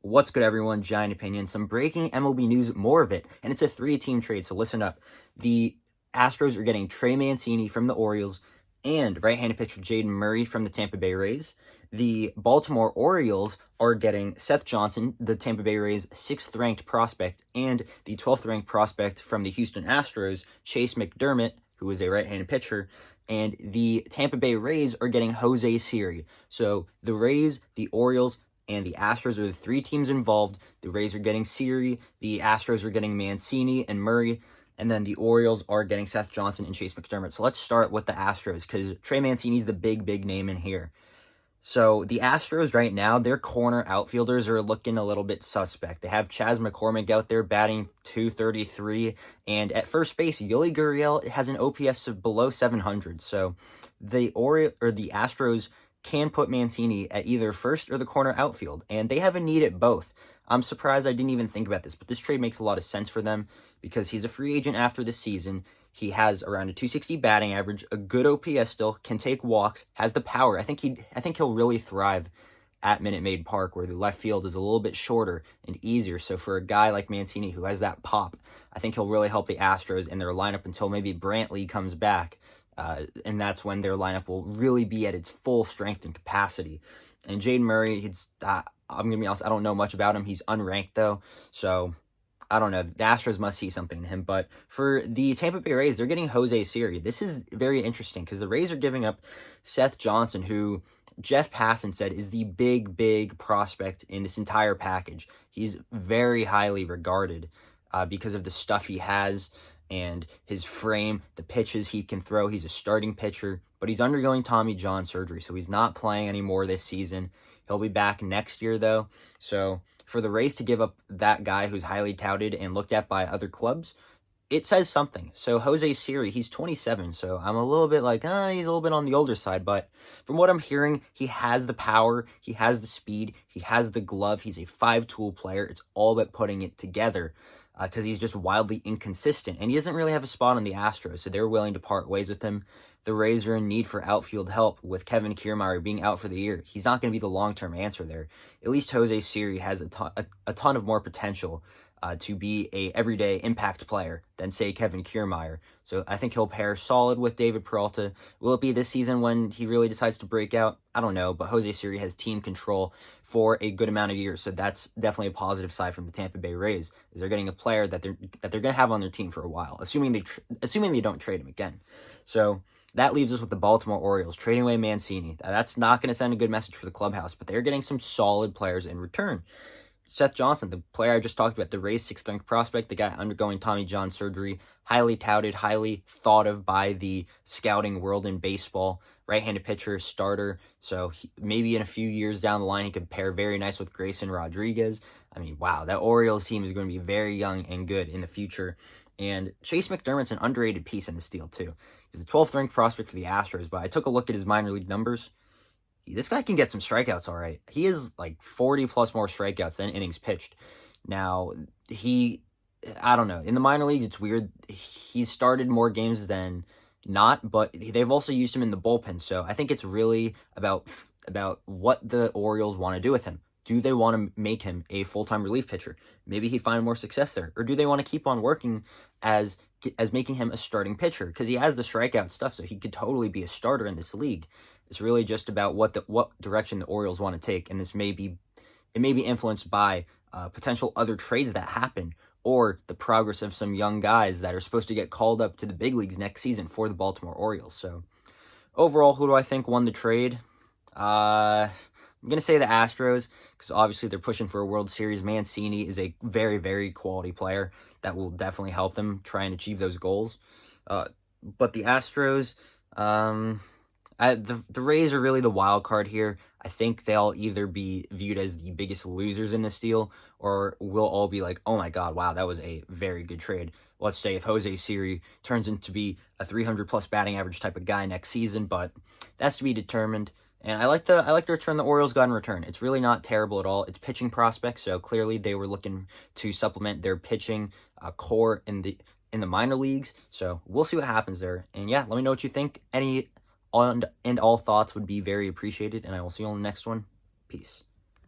What's good, everyone? Giant Opinion. Some breaking MLB news, more of it, and it's a three-team trade, so listen up. The Astros are getting Trey Mancini from the Orioles and right-handed pitcher Jayden Murray from the Tampa Bay Rays. The Baltimore Orioles are getting Seth Johnson, the Tampa Bay Rays' 6th-ranked prospect, and the 12th-ranked prospect from the Houston Astros, Chayce McDermott, who is a right-handed pitcher, and the Tampa Bay Rays are getting Jose Siri. So the Rays, the Orioles, and the Astros are the three teams involved. The Rays are getting Siri, the Astros are getting Mancini and Murray, and then the Orioles are getting Seth Johnson and Chayce McDermott. So let's start with the Astros, because Trey Mancini's the big name in here. So the Astros right now, their corner outfielders are looking a little bit suspect. They have Chas McCormick out there batting .233, and at first base, Yuli Gurriel has an OPS of below 700. So the Astros can put Mancini at either first or the corner outfield, and they have a need at both. I'm surprised I didn't even think about this, but this trade makes a lot of sense for them because he's a free agent after this season. He has around a .260 batting average, a good OPS still, can take walks, has the power. I think he'll really thrive at Minute Maid Park, where the left field is a little bit shorter and easier. So for a guy like Mancini who has that pop, I think he'll really help the Astros in their lineup until maybe Brantley comes back. And that's when their lineup will really be at its full strength and capacity. And Jayden Murray, I'm going to be honest, I don't know much about him. He's unranked, though, so I don't know. The Astros must see something in him. But for the Tampa Bay Rays, they're getting Jose Siri. This is very interesting because the Rays are giving up Seth Johnson, who Jeff Passan said is the big prospect in this entire package. He's very highly regarded because of the stuff he has and his frame, the pitches he can throw. He's a starting pitcher, but he's undergoing Tommy John surgery, so he's not playing anymore this season. He'll be back next year, though. So for the Rays to give up that guy who's highly touted and looked at by other clubs, it says something. So Jose Siri, he's 27, so I'm a little bit like, he's a little bit on the older side, but from what I'm hearing, he has the power, he has the speed, he has the glove, he's a 5-tool player. It's all about putting it together because he's just wildly inconsistent, and he doesn't really have a spot on the Astros, so they're willing to part ways with him. The Rays are in need for outfield help with Kevin Kiermaier being out for the year. He's not going to be the long-term answer there. At least Jose Siri has a ton of more potential to be a everyday impact player than, say, Kevin Kiermaier. So I think he'll pair solid with David Peralta. Will it be this season when he really decides to break out? I don't know, but Jose Siri has team control for a good amount of years, so that's definitely a positive side from the Tampa Bay Rays. Is they're getting a player that they're going to have on their team for a while, assuming they don't trade him again. So that leaves us with the Baltimore Orioles trading away Mancini. That's not going to send a good message for the clubhouse, but they're getting some solid players in return. Seth Johnson, the player I just talked about, the Rays' 6th-ranked prospect, the guy undergoing Tommy John surgery, highly touted, highly thought of by the scouting world in baseball, right-handed pitcher, starter, so maybe in a few years down the line, he could pair very nice with Grayson Rodriguez. I mean, wow, that Orioles team is going to be very young and good in the future. And Chayce McDermott's an underrated piece in this deal, too. He's the 12th-ranked prospect for the Astros, but I took a look at his minor league numbers. This guy can get some strikeouts, all right. He is like 40-plus more strikeouts than innings pitched. Now, I don't know. In the minor leagues, it's weird. He's started more games than not, but they've also used him in the bullpen. So I think it's really about what the Orioles want to do with him. Do they want to make him a full-time relief pitcher? Maybe he'd find more success there. Or do they want to keep on working as making him a starting pitcher? Because he has the strikeout stuff, so he could totally be a starter in this league. It's really just about what direction the Orioles want to take, and it may be influenced by potential other trades that happen or the progress of some young guys that are supposed to get called up to the big leagues next season for the Baltimore Orioles. So overall, who do I think won the trade? I'm going to say the Astros because obviously they're pushing for a World Series. Mancini is a very quality player that will definitely help them try and achieve those goals. But the Astros, the Rays are really the wild card here. I think they'll either be viewed as the biggest losers in this deal, or we'll all be like, oh my god, wow, that was a very good trade. Let's say if Jose Siri turns into be a 300-plus batting average type of guy next season, but that's to be determined. And I like the return the Orioles got in return. It's really not terrible at all. It's pitching prospects, so clearly they were looking to supplement their pitching core in the minor leagues. So we'll see what happens there. And yeah, let me know what you think. Any and all thoughts would be very appreciated, and I will see you on the next one. Peace.